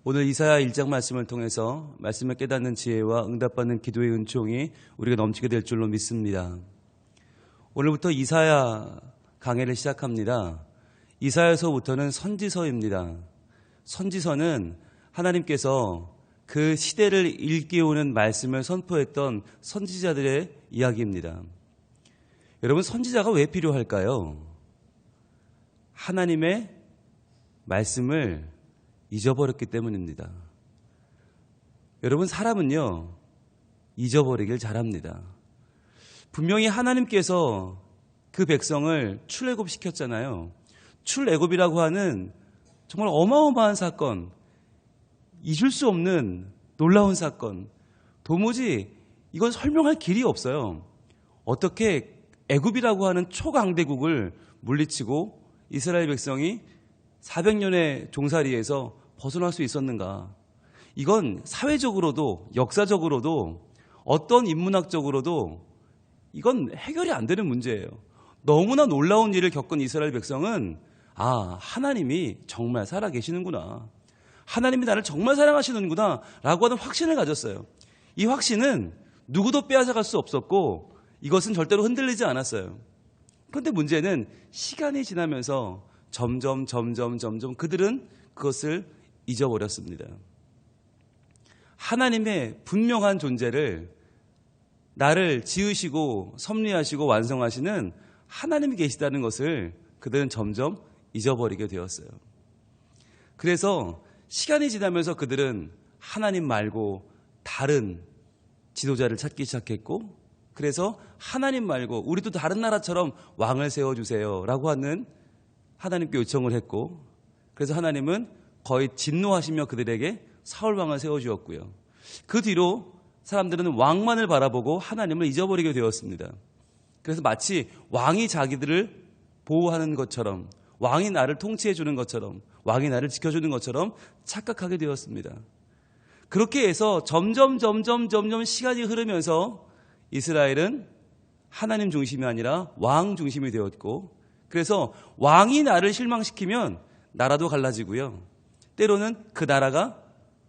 오늘 이사야 1장 말씀을 통해서 말씀을 깨닫는 지혜와 응답받는 기도의 은총이 우리가 넘치게 될 줄로 믿습니다. 오늘부터 이사야 강해를 시작합니다. 이사야서부터는 선지서입니다. 선지서는 하나님께서 그 시대를 일깨우는 말씀을 선포했던 선지자들의 이야기입니다. 여러분, 선지자가 왜 필요할까요? 하나님의 말씀을 잊어버렸기 때문입니다. 여러분, 사람은요, 잊어버리길 잘합니다. 분명히 하나님께서 그 백성을 출애굽시켰잖아요. 출애굽이라고 하는 정말 어마어마한 사건, 잊을 수 없는 놀라운 사건, 도무지 이건 설명할 길이 없어요. 어떻게 애굽이라고 하는 초강대국을 물리치고 이스라엘 백성이 400년의 종살이에서 벗어날 수 있었는가? 이건 사회적으로도 역사적으로도 어떤 인문학적으로도 이건 해결이 안 되는 문제예요. 너무나 놀라운 일을 겪은 이스라엘 백성은 하나님이 정말 살아계시는구나. 하나님이 나를 정말 사랑하시는구나 라고 하는 확신을 가졌어요. 이 확신은 누구도 빼앗아갈 수 없었고 이것은 절대로 흔들리지 않았어요. 그런데 문제는 시간이 지나면서 점점 그들은 그것을 잊어버렸습니다. 하나님의 분명한 존재를, 나를 지으시고 섭리하시고 완성하시는 하나님이 계시다는 것을 그들은 점점 잊어버리게 되었어요. 그래서 시간이 지나면서 그들은 하나님 말고 다른 지도자를 찾기 시작했고, 그래서 하나님 말고 우리도 다른 나라처럼 왕을 세워주세요 라고 하는 하나님께 요청을 했고, 그래서 하나님은 거의 진노하시며 그들에게 사울왕을 세워주었고요. 그 뒤로 사람들은 왕만을 바라보고 하나님을 잊어버리게 되었습니다. 그래서 마치 왕이 자기들을 보호하는 것처럼, 왕이 나를 통치해 주는 것처럼, 왕이 나를 지켜주는 것처럼 착각하게 되었습니다. 그렇게 해서 점점 시간이 흐르면서 이스라엘은 하나님 중심이 아니라 왕 중심이 되었고, 그래서 왕이 나를 실망시키면 나라도 갈라지고요. 때로는 그 나라가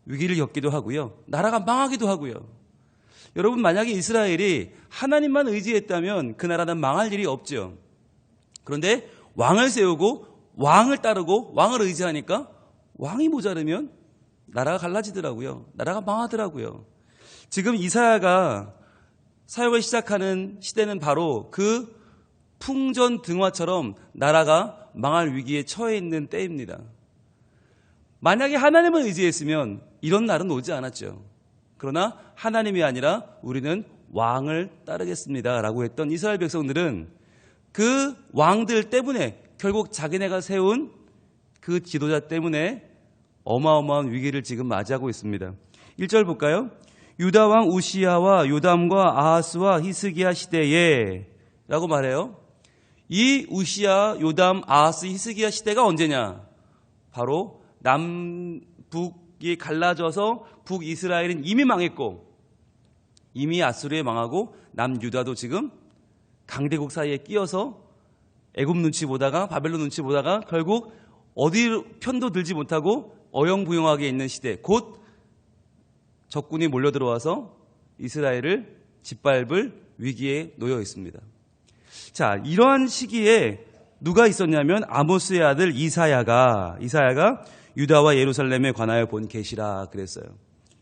위기를 겪기도 하고요. 나라가 망하기도 하고요. 여러분, 만약에 이스라엘이 하나님만 의지했다면 그 나라는 망할 일이 없죠. 그런데 왕을 세우고 왕을 따르고 왕을 의지하니까 왕이 모자르면 나라가 갈라지더라고요. 나라가 망하더라고요. 지금 이사야가 사역을 시작하는 시대는 바로 그 풍전등화처럼 나라가 망할 위기에 처해 있는 때입니다. 만약에 하나님을 의지했으면 이런 날은 오지 않았죠. 그러나 하나님이 아니라 우리는 왕을 따르겠습니다 라고 했던 이스라엘 백성들은 그 왕들 때문에, 결국 자기네가 세운 그 지도자 때문에 어마어마한 위기를 지금 맞이하고 있습니다. 1절 볼까요? 유다 왕 우시야와 요담과 아하스와 히스기야 시대에 라고 말해요. 이 우시야, 요담, 아하스, 히스기야 시대가 언제냐? 바로 남북이 갈라져서 북이스라엘은 이미 망했고, 이미 아수르에 망하고 남유다도 지금 강대국 사이에 끼어서 애굽 눈치 보다가 바벨론 눈치 보다가 결국 어디 편도 들지 못하고 어영부영하게 있는 시대, 곧 적군이 몰려들어와서 이스라엘을 짓밟을 위기에 놓여 있습니다. 자, 이러한 시기에 누가 있었냐면 아모스의 아들 이사야가 유다와 예루살렘에 관하여 본 계시라 그랬어요.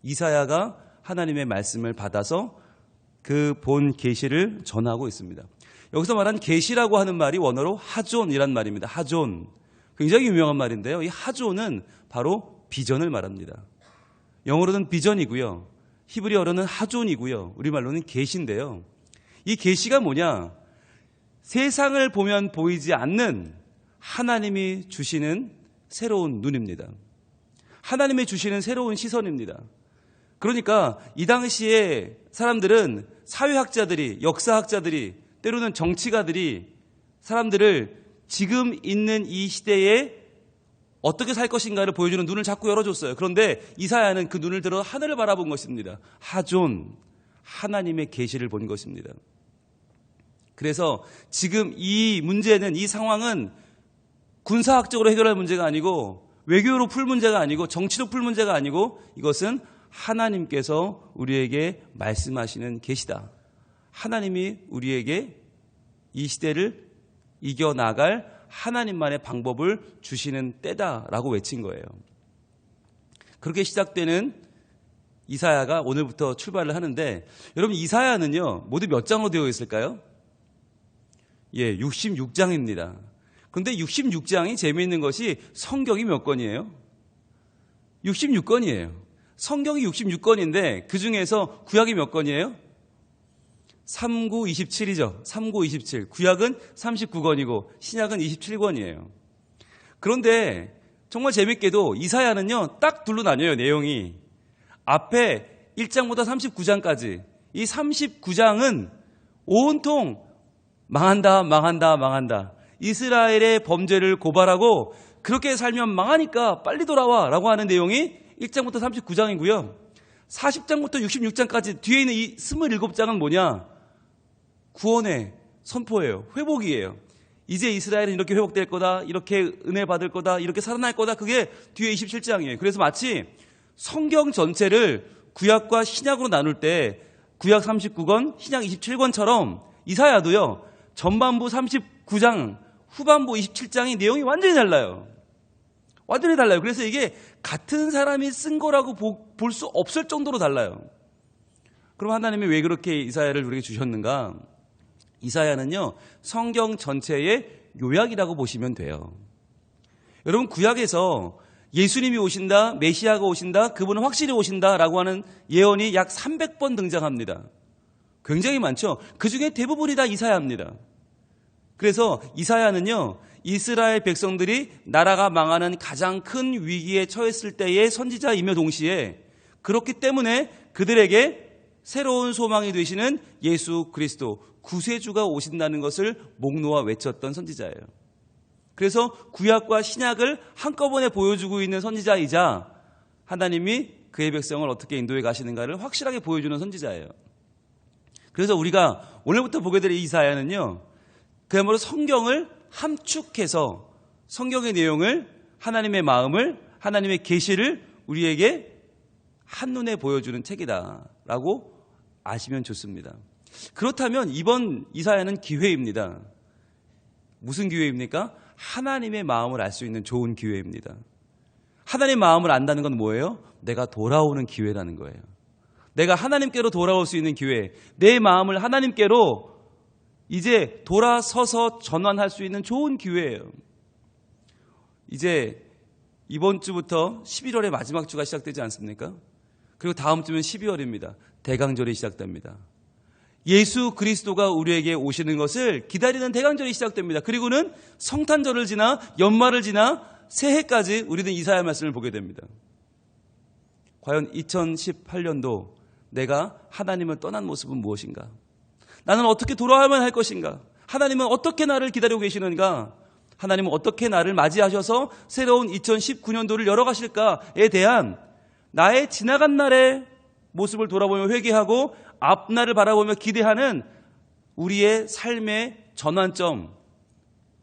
이사야가 하나님의 말씀을 받아서 그 본 계시를 전하고 있습니다. 여기서 말한 계시라고 하는 말이 원어로 하존이란 말입니다. 하존. 굉장히 유명한 말인데요. 이 하존은 바로 비전을 말합니다. 영어로는 비전이고요. 히브리어로는 하존이고요. 우리말로는 계시인데요. 이 계시가 뭐냐? 세상을 보면 보이지 않는 하나님이 주시는 새로운 눈입니다. 하나님이 주시는 새로운 시선입니다. 그러니까 이 당시에 사람들은, 사회학자들이, 역사학자들이, 때로는 정치가들이 사람들을 지금 있는 이 시대에 어떻게 살 것인가를 보여주는 눈을 자꾸 열어줬어요. 그런데 이사야는 그 눈을 들어 하늘을 바라본 것입니다. 하존, 하나님의 계시를 본 것입니다. 그래서 지금 이 문제는, 이 상황은 군사학적으로 해결할 문제가 아니고 외교로 풀 문제가 아니고 정치로 풀 문제가 아니고 이것은 하나님께서 우리에게 말씀하시는 계시다. 하나님이 우리에게 이 시대를 이겨나갈 하나님만의 방법을 주시는 때다라고 외친 거예요. 그렇게 시작되는 이사야가 오늘부터 출발을 하는데, 여러분 이사야는요 모두 몇 장으로 되어 있을까요? 66장입니다. 그런데 66장이 재미있는 것이 성경이 몇 권이에요? 66권이에요. 성경이 66권인데 그 중에서 구약이 몇 권이에요? 39, 27이죠. 39, 27. 구약은 39권이고 신약은 27권이에요. 그런데 정말 재밌게도 이사야는요 딱 둘로 나뉘어요. 내용이 앞에 1장부터 39장까지 이 39장은 온통 망한다 망한다 망한다, 이스라엘의 범죄를 고발하고 그렇게 살면 망하니까 빨리 돌아와 라고 하는 내용이 1장부터 39장이고요 40장부터 66장까지 뒤에 있는 이 27장은 뭐냐? 구원의 선포예요. 회복이에요. 이제 이스라엘은 이렇게 회복될 거다, 이렇게 은혜 받을 거다, 이렇게 살아날 거다. 그게 뒤에 27장이에요. 그래서 마치 성경 전체를 구약과 신약으로 나눌 때 구약 39권, 신약 27권처럼 이사야도요 전반부 39장, 후반부 27장의 내용이 완전히 달라요. 완전히 달라요. 그래서 이게 같은 사람이 쓴 거라고 볼 수 없을 정도로 달라요. 그럼 하나님이 왜 그렇게 이사야를 우리에게 주셨는가? 이사야는요 성경 전체의 요약이라고 보시면 돼요. 여러분 구약에서 예수님이 오신다, 메시아가 오신다, 그분은 확실히 오신다라고 하는 예언이 약 300번 등장합니다. 굉장히 많죠. 그중에 대부분이 다 이사야입니다. 그래서 이사야는요 이스라엘 백성들이 나라가 망하는 가장 큰 위기에 처했을 때의 선지자이며 동시에 그렇기 때문에 그들에게 새로운 소망이 되시는 예수 그리스도 구세주가 오신다는 것을 목 놓아 외쳤던 선지자예요. 그래서 구약과 신약을 한꺼번에 보여주고 있는 선지자이자 하나님이 그의 백성을 어떻게 인도해 가시는가를 확실하게 보여주는 선지자예요. 그래서 우리가 오늘부터 보게 될 이사야는요 그야말로 성경을 함축해서 성경의 내용을, 하나님의 마음을, 하나님의 계시를 우리에게 한눈에 보여주는 책이다라고 아시면 좋습니다. 그렇다면 이번 이사야는 기회입니다. 무슨 기회입니까? 하나님의 마음을 알 수 있는 좋은 기회입니다. 하나님의 마음을 안다는 건 뭐예요? 내가 돌아오는 기회라는 거예요. 내가 하나님께로 돌아올 수 있는 기회, 내 마음을 하나님께로 이제 돌아서서 전환할 수 있는 좋은 기회예요. 이제 이번 주부터 11월의 마지막 주가 시작되지 않습니까? 그리고 다음 주면 12월입니다. 대강절이 시작됩니다. 예수 그리스도가 우리에게 오시는 것을 기다리는 대강절이 시작됩니다. 그리고는 성탄절을 지나 연말을 지나 새해까지 우리는 이사야 말씀을 보게 됩니다. 과연 2018년도 내가 하나님을 떠난 모습은 무엇인가? 나는 어떻게 돌아와야만 할 것인가? 하나님은 어떻게 나를 기다리고 계시는가? 하나님은 어떻게 나를 맞이하셔서 새로운 2019년도를 열어가실까에 대한 나의 지나간 날의 모습을 돌아보며 회개하고 앞날을 바라보며 기대하는 우리의 삶의 전환점,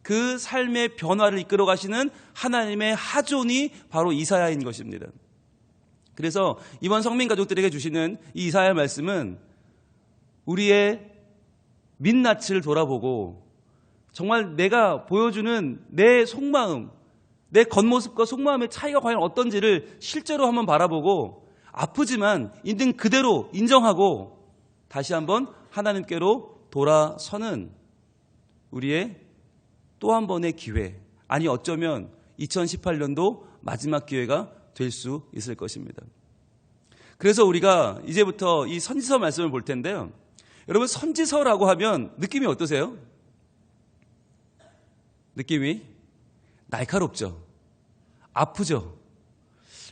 그 삶의 변화를 이끌어 가시는 하나님의 하존이 바로 이사야인 것입니다. 그래서 이번 성민 가족들에게 주시는 이 이사야 말씀은 우리의 민낯을 돌아보고 정말 내가 보여주는 내 속마음, 내 겉모습과 속마음의 차이가 과연 어떤지를 실제로 한번 바라보고 아프지만 있는 그대로 인정하고 다시 한번 하나님께로 돌아서는 우리의 또 한 번의 기회, 아니 어쩌면 2018년도 마지막 기회가 될 수 있을 것입니다. 그래서 우리가 이제부터 이 선지서 말씀을 볼 텐데요. 여러분 선지서라고 하면 느낌이 어떠세요? 느낌이 날카롭죠. 아프죠.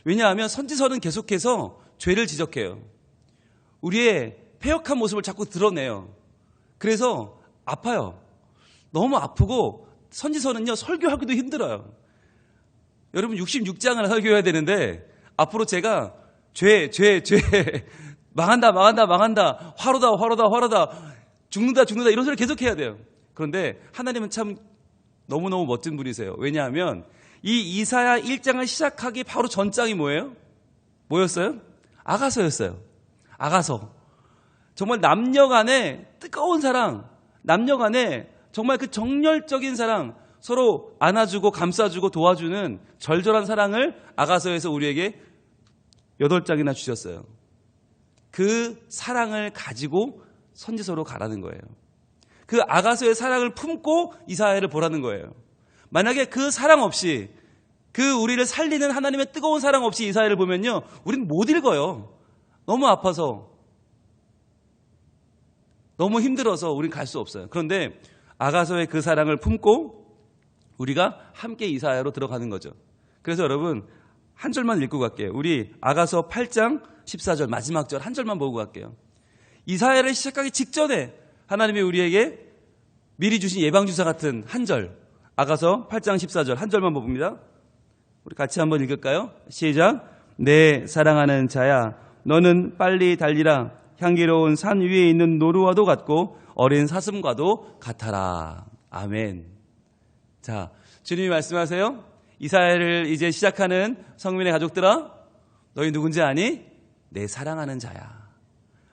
왜냐하면 선지서는 계속해서 죄를 지적해요. 우리의 패역한 모습을 자꾸 드러내요. 그래서 아파요. 너무 아프고 선지서는요 설교하기도 힘들어요. 여러분 66장을 설교해야 되는데 앞으로 제가 죄 망한다 화로다 죽는다 이런 소리를 계속해야 돼요. 그런데 하나님은 참 너무너무 멋진 분이세요. 왜냐하면 이 이사야 1장을 시작하기 바로 전장이 뭐였어요? 아가서였어요. 아가서. 정말 남녀간의 뜨거운 사랑, 남녀간의 정말 그 정열적인 사랑, 서로 안아주고 감싸주고 도와주는 절절한 사랑을 아가서에서 우리에게 8장이나 주셨어요. 그 사랑을 가지고 선지서로 가라는 거예요. 그 아가서의 사랑을 품고 이사야를 보라는 거예요. 만약에 그 사랑 없이, 그 우리를 살리는 하나님의 뜨거운 사랑 없이 이사야를 보면요, 우린 못 읽어요. 너무 아파서, 너무 힘들어서 우린 갈 수 없어요. 그런데 아가서의 그 사랑을 품고 우리가 함께 이사야로 들어가는 거죠. 그래서 여러분, 한 절만 읽고 갈게요. 우리 아가서 8장 14절 마지막 절 한 절만 보고 갈게요. 이사야를 시작하기 직전에 하나님이 우리에게 미리 주신 예방주사 같은 한 절, 아가서 8장 14절 한 절만 봅니다. 우리 같이 한번 읽을까요? 시작. 내 사랑하는 자야, 너는 빨리 달리라. 향기로운 산 위에 있는 노루와도 같고 어린 사슴과도 같아라. 아멘. 자, 주님이 말씀하세요. 이사야를 이제 시작하는 성민의 가족들아, 너희 누군지 아니? 내 사랑하는 자야.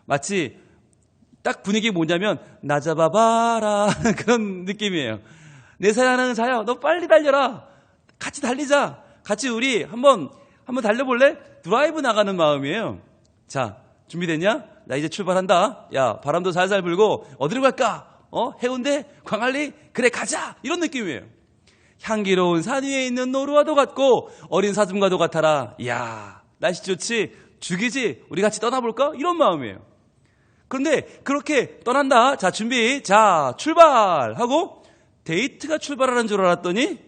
마치 딱 분위기 뭐냐면 나 잡아봐라 그런 느낌이에요. 내 사랑하는 자야, 너 빨리 달려라. 같이 달리자. 같이 우리 한번 달려볼래? 드라이브 나가는 마음이에요. 자, 준비됐냐? 나 이제 출발한다. 야, 바람도 살살 불고 어디로 갈까? 해운대? 광안리? 그래, 가자. 이런 느낌이에요. 향기로운 산 위에 있는 노루와도 같고 어린 사슴과도 같아라. 이야, 날씨 좋지? 죽이지? 우리 같이 떠나볼까? 이런 마음이에요. 그런데 그렇게 떠난다. 자, 준비. 자, 출발하고 데이트가 출발하는 줄 알았더니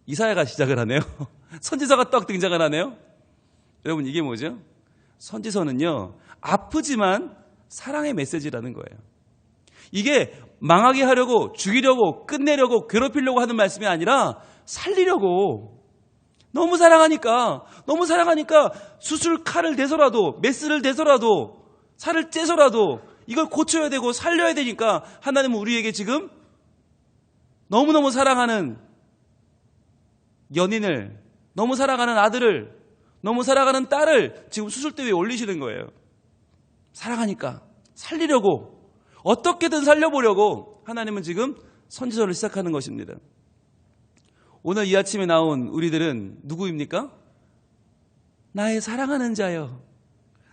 이사야가 시작을 하네요. 선지서가 떡 등장을 하네요. 여러분, 이게 뭐죠? 선지서는요, 아프지만 사랑의 메시지라는 거예요. 이게 망하게 하려고, 죽이려고, 끝내려고, 괴롭히려고 하는 말씀이 아니라 살리려고. 너무 사랑하니까 수술 칼을 대서라도, 메스를 대서라도, 살을 째서라도 이걸 고쳐야 되고 살려야 되니까 하나님은 우리에게 지금 너무너무 사랑하는 연인을, 너무 사랑하는 아들을, 너무 사랑하는 딸을 지금 수술대 위에 올리시는 거예요. 사랑하니까 살리려고, 어떻게든 살려보려고 하나님은 지금 선지서를 시작하는 것입니다. 오늘 이 아침에 나온 우리들은 누구입니까? 나의 사랑하는 자요.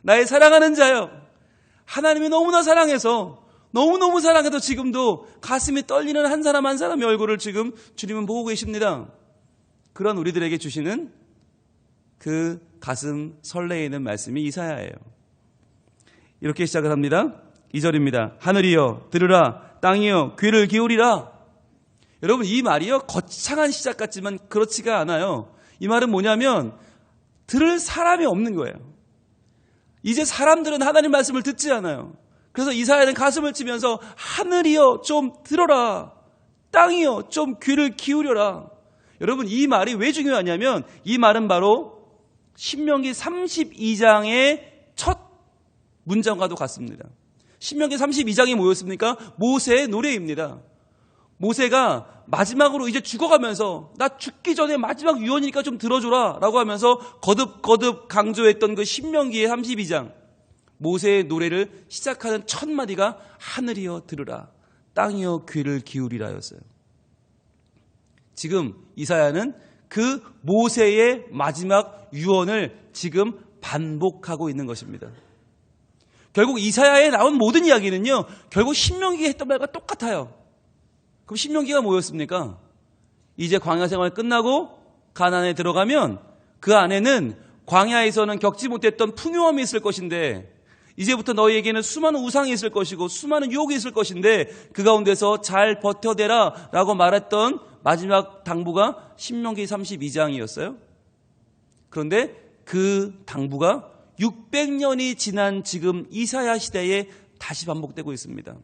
나의 사랑하는 자요. 하나님이 너무나 사랑해서, 너무너무 사랑해서 지금도 가슴이 떨리는 한 사람 한 사람의 얼굴을 지금 주님은 보고 계십니다. 그런 우리들에게 주시는 그 가슴 설레이는 말씀이 이사야예요. 이렇게 시작을 합니다. 2절입니다. 하늘이여 들으라, 땅이여 귀를 기울이라. 여러분, 이 말이요, 거창한 시작 같지만 그렇지가 않아요. 이 말은 뭐냐면 들을 사람이 없는 거예요. 이제 사람들은 하나님 말씀을 듣지 않아요. 그래서 이사야는 가슴을 치면서 하늘이여 좀 들어라, 땅이여 좀 귀를 기울여라. 여러분, 이 말이 왜 중요하냐면 이 말은 바로 신명기 32장의 첫 문장과도 같습니다. 신명기 32장이 뭐였습니까? 모세의 노래입니다. 모세가 마지막으로 이제 죽어가면서 나 죽기 전에 마지막 유언이니까 좀 들어줘라 라고 하면서 거듭거듭 강조했던 그 신명기의 32장, 모세의 노래를 시작하는 첫 마디가 하늘이여 들으라, 땅이여 귀를 기울이라 였어요. 지금 이사야는 그 모세의 마지막 유언을 지금 반복하고 있는 것입니다. 결국 이사야에 나온 모든 이야기는요, 결국 신명기가 했던 말과 똑같아요. 그럼 신명기가 뭐였습니까? 이제 광야 생활 끝나고 가나안에 들어가면 그 안에는 광야에서는 겪지 못했던 풍요함이 있을 것인데, 이제부터 너희에게는 수많은 우상이 있을 것이고 수많은 유혹이 있을 것인데 그 가운데서 잘 버텨대라 라고 말했던 마지막 당부가 신명기 32장이었어요. 그런데 그 당부가 600년이 지난 지금 이사야 시대에 다시 반복되고 있습니다.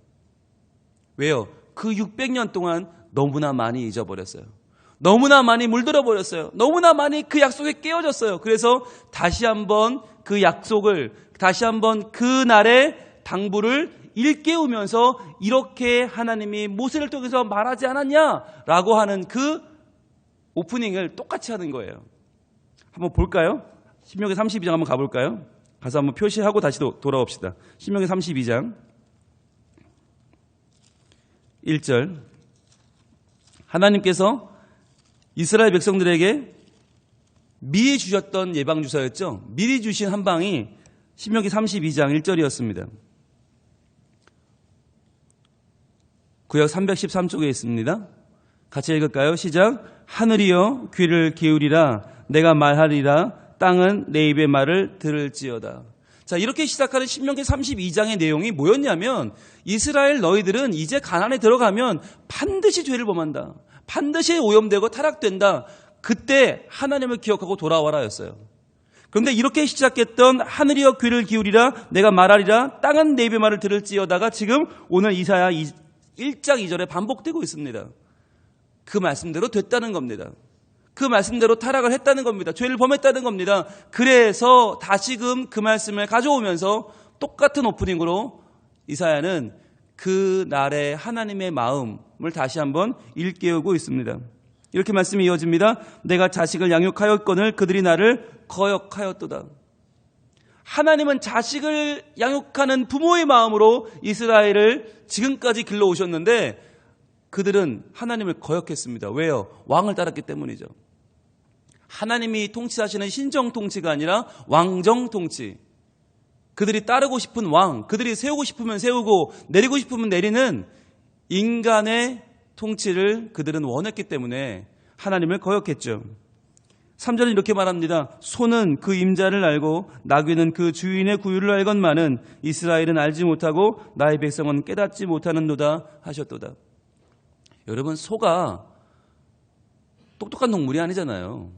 왜요? 그 600년 동안 너무나 많이 잊어버렸어요. 너무나 많이 물들어 버렸어요. 너무나 많이 그 약속에 깨어졌어요. 그래서 다시 한번 그 약속을, 다시 한번 그 날의 당부를 일깨우면서 이렇게 하나님이 모세를 통해서 말하지 않았냐라고 하는 그 오프닝을 똑같이 하는 거예요. 한번 볼까요? 신명기 32장 한번 가볼까요? 가서 한번 표시하고 다시 돌아옵시다. 신명기 32장 1절. 하나님께서 이스라엘 백성들에게 미리 주셨던 예방주사였죠. 미리 주신 한 방이 신명기 32장 1절이었습니다. 구역 313쪽에 있습니다. 같이 읽을까요? 시작. 하늘이여 귀를 기울이라 내가 말하리라 땅은 내 입의 말을 들을지어다. 자, 이렇게 시작하는 신명기 32장의 내용이 뭐였냐면 이스라엘 너희들은 이제 가나안에 들어가면 반드시 죄를 범한다. 반드시 오염되고 타락된다. 그때 하나님을 기억하고 돌아와라 였어요. 그런데 이렇게 시작했던 하늘이여 귀를 기울이라 내가 말하리라 땅은 내 입의 말을 들을지어다가 지금 오늘 이사야 1장 2절에 반복되고 있습니다. 그 말씀대로 됐다는 겁니다. 그 말씀대로 타락을 했다는 겁니다. 죄를 범했다는 겁니다. 그래서 다시금 그 말씀을 가져오면서 똑같은 오프닝으로 이사야는 그 날의 하나님의 마음을 다시 한번 일깨우고 있습니다. 이렇게 말씀이 이어집니다. 내가 자식을 양육하였거늘 그들이 나를 거역하였도다. 하나님은 자식을 양육하는 부모의 마음으로 이스라엘을 지금까지 길러오셨는데 그들은 하나님을 거역했습니다. 왜요? 왕을 따랐기 때문이죠. 하나님이 통치하시는 신정 통치가 아니라 왕정 통치. 그들이 따르고 싶은 왕, 그들이 세우고 싶으면 세우고 내리고 싶으면 내리는 인간의 통치를 그들은 원했기 때문에 하나님을 거역했죠. 3절은 이렇게 말합니다. 소는 그 임자를 알고 나귀는 그 주인의 구유를 알건만은 이스라엘은 알지 못하고 나의 백성은 깨닫지 못하는도다 하셨도다. 여러분, 소가 똑똑한 동물이 아니잖아요.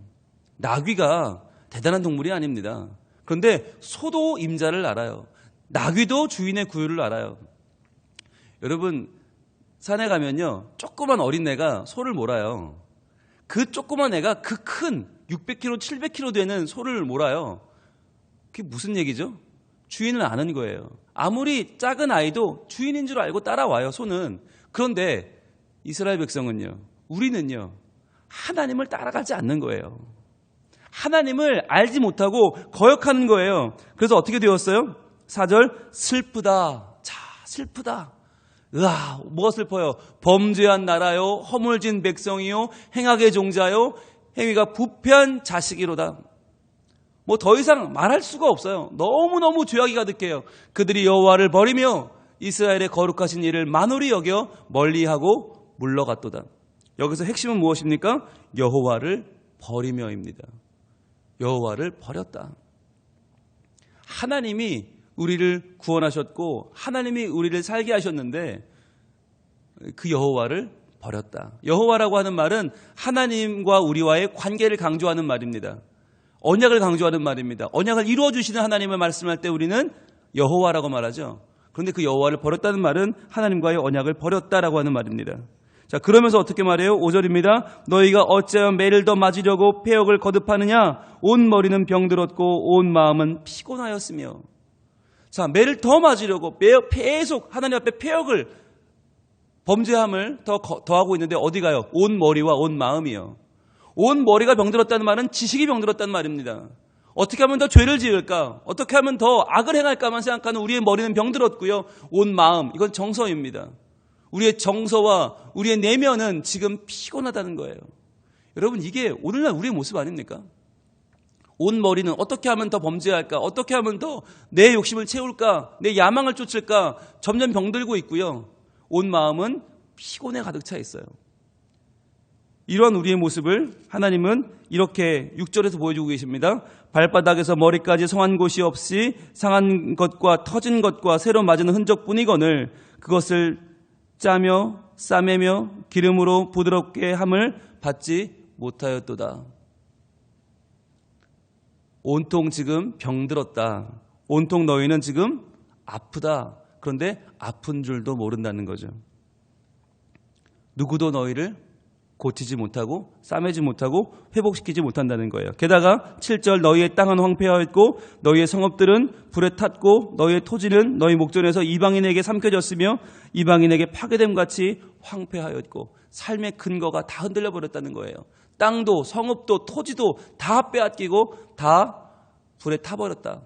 나귀가 대단한 동물이 아닙니다. 그런데 소도 임자를 알아요. 나귀도 주인의 구유를 알아요. 여러분, 산에 가면요, 조그만 어린애가 소를 몰아요. 그 조그만 애가 그 큰 600kg, 700kg 되는 소를 몰아요. 그게 무슨 얘기죠? 주인을 아는 거예요. 아무리 작은 아이도 주인인 줄 알고 따라와요, 소는. 그런데 이스라엘 백성은요, 우리는요, 하나님을 따라가지 않는 거예요. 하나님을 알지 못하고 거역하는 거예요. 그래서 어떻게 되었어요? 4절, 슬프다. 자, 슬프다. 으아, 뭐가 슬퍼요? 범죄한 나라요, 허물진 백성이요, 행악의 종자요, 행위가 부패한 자식이로다. 뭐 더 이상 말할 수가 없어요. 너무너무 죄악이 가득해요. 그들이 여호와를 버리며 이스라엘의 거룩하신 일을 만홀히 여겨 멀리하고 물러갔도다. 여기서 핵심은 무엇입니까? 여호와를 버리며입니다. 여호와를 버렸다. 하나님이 우리를 구원하셨고 하나님이 우리를 살게 하셨는데 그 여호와를 버렸다. 여호와라고 하는 말은 하나님과 우리와의 관계를 강조하는 말입니다. 언약을 강조하는 말입니다. 언약을 이루어주시는 하나님을 말씀할 때 우리는 여호와라고 말하죠. 그런데 그 여호와를 버렸다는 말은 하나님과의 언약을 버렸다라고 하는 말입니다. 자, 그러면서 어떻게 말해요? 5절입니다. 너희가 어찌하여 매를 더 맞으려고 폐역을 거듭하느냐? 온 머리는 병들었고 온 마음은 피곤하였으며. 자, 매를 더 맞으려고 계속 하나님 앞에 폐역을, 범죄함을 더하고 있는데 어디 가요? 온 머리와 온 마음이요. 온 머리가 병들었다는 말은 지식이 병들었다는 말입니다. 어떻게 하면 더 죄를 지을까? 어떻게 하면 더 악을 행할까만 생각하는 우리의 머리는 병들었고요. 온 마음, 이건 정서입니다. 우리의 정서와 우리의 내면은 지금 피곤하다는 거예요. 여러분, 이게 오늘날 우리의 모습 아닙니까? 온 머리는 어떻게 하면 더 범죄할까? 어떻게 하면 더 내 욕심을 채울까? 내 야망을 쫓을까? 점점 병들고 있고요. 온 마음은 피곤에 가득 차 있어요. 이러한 우리의 모습을 하나님은 이렇게 6절에서 보여주고 계십니다. 발바닥에서 머리까지 성한 곳이 없이 상한 것과 터진 것과 새로 맞은 흔적뿐이거늘 그것을 짜며 싸매며 기름으로 부드럽게 함을 받지 못하였도다. 온통 지금 병들었다. 온통 너희는 지금 아프다. 그런데 아픈 줄도 모른다는 거죠. 누구도 너희를 고치지 못하고 싸매지 못하고 회복시키지 못한다는 거예요. 게다가 7절 너희의 땅은 황폐하였고 너희의 성읍들은 불에 탔고 너희의 토지는 너희 목전에서 이방인에게 삼켜졌으며 이방인에게 파괴됨같이 황폐하였고 삶의 근거가 다 흔들려 버렸다는 거예요. 땅도 성읍도 토지도 다 빼앗기고 다 불에 타버렸다.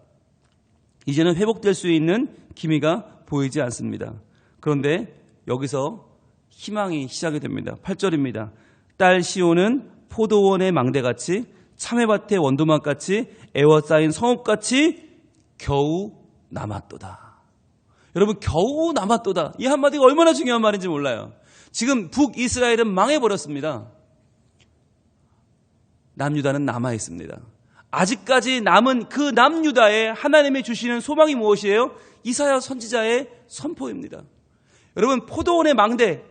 이제는 회복될 수 있는 기미가 보이지 않습니다. 그런데 여기서 희망이 시작이 됩니다. 8절입니다. 딸 시온은 포도원의 망대같이 참외밭의 원두막같이 에워싸인 성읍같이 겨우 남았도다. 여러분, 겨우 남았도다. 이 한마디가 얼마나 중요한 말인지 몰라요. 지금 북이스라엘은 망해버렸습니다. 남유다는 남아있습니다. 아직까지 남은 그 남유다에 하나님이 주시는 소망이 무엇이에요? 이사야 선지자의 선포입니다. 여러분, 포도원의 망대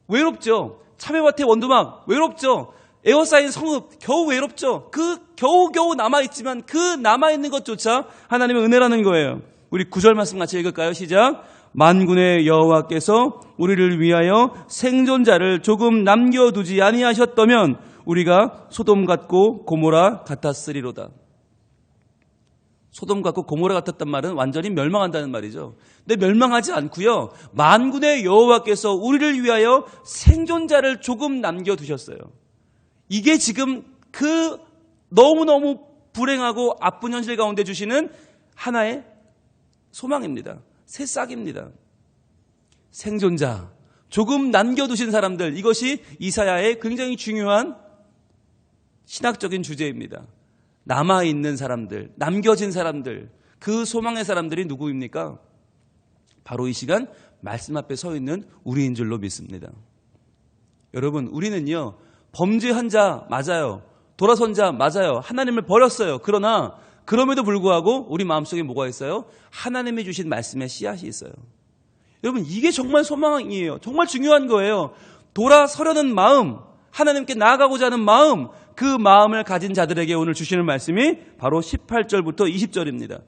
외롭죠. 참외밭의 원두막 외롭죠. 에워싸인 성읍 겨우 외롭죠. 그 겨우겨우 남아있지만 그 남아있는 것조차 하나님의 은혜라는 거예요. 우리 9절 말씀 같이 읽을까요? 시작. 만군의 여호와께서 우리를 위하여 생존자를 조금 남겨두지 아니하셨다면 우리가 소돔 같고 고모라 같았으리로다. 소돔 같고 고모라 같았단 말은 완전히 멸망한다는 말이죠. 근데 멸망하지 않고요. 만군의 여호와께서 우리를 위하여 생존자를 조금 남겨두셨어요. 이게 지금 그 너무너무 불행하고 아픈 현실 가운데 주시는 하나의 소망입니다. 새싹입니다. 생존자, 조금 남겨두신 사람들, 이것이 이사야의 굉장히 중요한 신학적인 주제입니다. 남아있는 사람들, 남겨진 사람들, 그 소망의 사람들이 누구입니까? 바로 이 시간 말씀 앞에 서 있는 우리인 줄로 믿습니다. 여러분, 우리는요, 범죄한 자 맞아요. 돌아선 자 맞아요. 하나님을 버렸어요. 그러나 그럼에도 불구하고 우리 마음속에 뭐가 있어요? 하나님이 주신 말씀의 씨앗이 있어요. 여러분, 이게 정말 소망이에요. 정말 중요한 거예요. 돌아서려는 마음, 하나님께 나아가고자 하는 마음, 그 마음을 가진 자들에게 오늘 주시는 말씀이 바로 18절부터 20절입니다.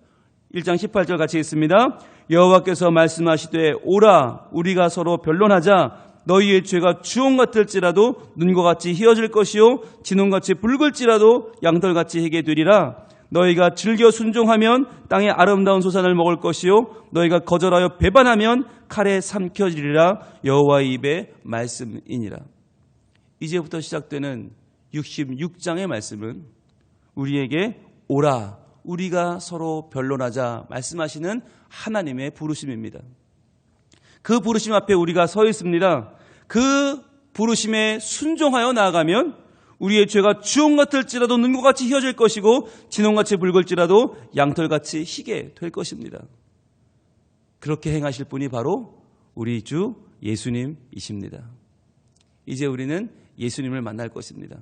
1장 18절 같이 읽습니다. 여호와께서 말씀하시되 오라 우리가 서로 변론하자. 너희의 죄가 주홍 같을지라도 눈과 같이 희어질 것이요 진홍같이 붉을지라도 양털같이 희게 되리라. 너희가 즐겨 순종하면 땅의 아름다운 소산을 먹을 것이요 너희가 거절하여 배반하면 칼에 삼켜지리라. 여호와의 입의 말씀이니라. 이제부터 시작되는 66장의 말씀은 우리에게 오라 우리가 서로 변론하자 말씀하시는 하나님의 부르심입니다. 그 부르심 앞에 우리가 서 있습니다. 그 부르심에 순종하여 나아가면 우리의 죄가 주홍 같을지라도 눈과 같이 희어질 것이고 진홍같이 붉을지라도 양털같이 희게 될 것입니다. 그렇게 행하실 분이 바로 우리 주 예수님이십니다. 이제 우리는 예수님을 만날 것입니다.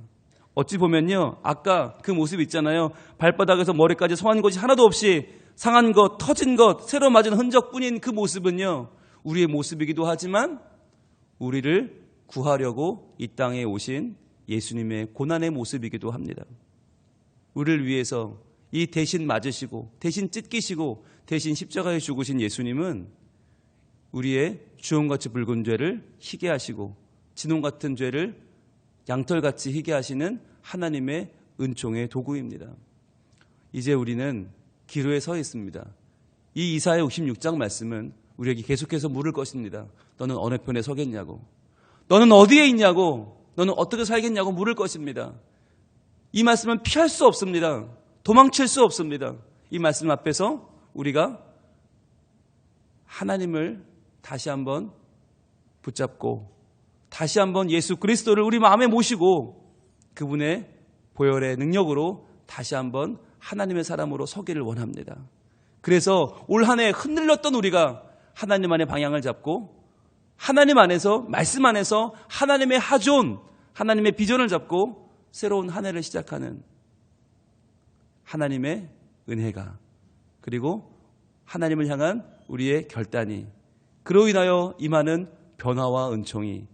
어찌 보면요, 아까 그 모습 있잖아요. 발바닥에서 머리까지 성한 것이 하나도 없이 상한 것, 터진 것, 새로 맞은 흔적뿐인 그 모습은요, 우리의 모습이기도 하지만 우리를 구하려고 이 땅에 오신 예수님의 고난의 모습이기도 합니다. 우리를 위해서 이 대신 맞으시고 대신 찢기시고 대신 십자가에 죽으신 예수님은 우리의 주홍같이 붉은 죄를 희게 하시고 진홍같은 죄를 양털같이 희게 하시는 하나님의 은총의 도구입니다. 이제 우리는 기로에 서 있습니다. 이 이사야 66장 말씀은 우리에게 계속해서 물을 것입니다. 너는 어느 편에 서겠냐고, 너는 어디에 있냐고, 너는 어떻게 살겠냐고 물을 것입니다. 이 말씀은 피할 수 없습니다. 도망칠 수 없습니다. 이 말씀 앞에서 우리가 하나님을 다시 한번 붙잡고 다시 한번 예수 그리스도를 우리 마음에 모시고 그분의 보혈의 능력으로 다시 한번 하나님의 사람으로 서기를 원합니다. 그래서 올 한 해 흔들렸던 우리가 하나님 안에 방향을 잡고 하나님 안에서 말씀 안에서 하나님의 하존, 하나님의 비전을 잡고 새로운 한 해를 시작하는 하나님의 은혜가 그리고 하나님을 향한 우리의 결단이 그로 인하여 임하는 변화와 은총이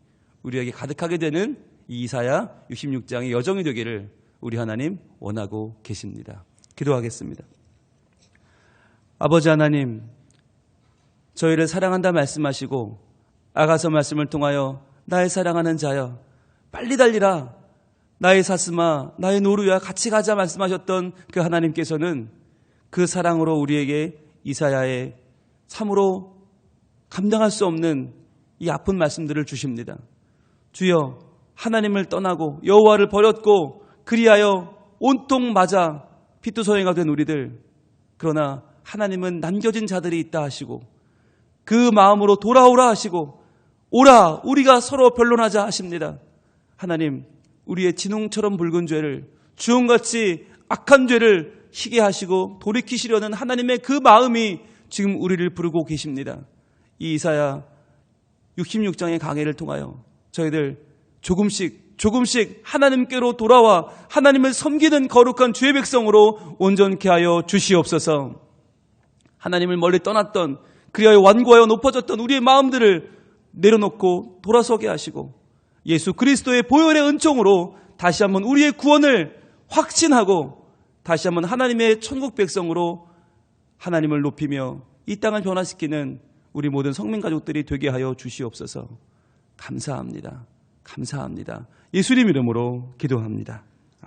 우리에게 가득하게 되는 이 이사야 66장의 여정이 되기를 우리 하나님 원하고 계십니다. 기도하겠습니다. 아버지 하나님, 저희를 사랑한다 말씀하시고 아가서 말씀을 통하여 나의 사랑하는 자여 빨리 달리라, 나의 사슴아 나의 노루야 같이 가자 말씀하셨던 그 하나님께서는 그 사랑으로 우리에게 이사야의 참으로 감당할 수 없는 이 아픈 말씀들을 주십니다. 주여, 하나님을 떠나고 여호와를 버렸고 그리하여 온통 맞아 피투성이가 된 우리들, 그러나 하나님은 남겨진 자들이 있다 하시고 그 마음으로 돌아오라 하시고 오라 우리가 서로 변론하자 하십니다. 하나님, 우리의 진홍처럼 붉은 죄를, 주홍같이 악한 죄를 희게 하시고 돌이키시려는 하나님의 그 마음이 지금 우리를 부르고 계십니다. 이 이사야 66장의 강해를 통하여 저희들 조금씩 하나님께로 돌아와 하나님을 섬기는 거룩한 주의 백성으로 온전케 하여 주시옵소서. 하나님을 멀리 떠났던, 그리하여 완고하여 높아졌던 우리의 마음들을 내려놓고 돌아서게 하시고 예수 그리스도의 보혈의 은총으로 다시 한번 우리의 구원을 확신하고 다시 한번 하나님의 천국 백성으로 하나님을 높이며 이 땅을 변화시키는 우리 모든 성민 가족들이 되게 하여 주시옵소서. 감사합니다. 감사합니다. 예수님 이름으로 기도합니다.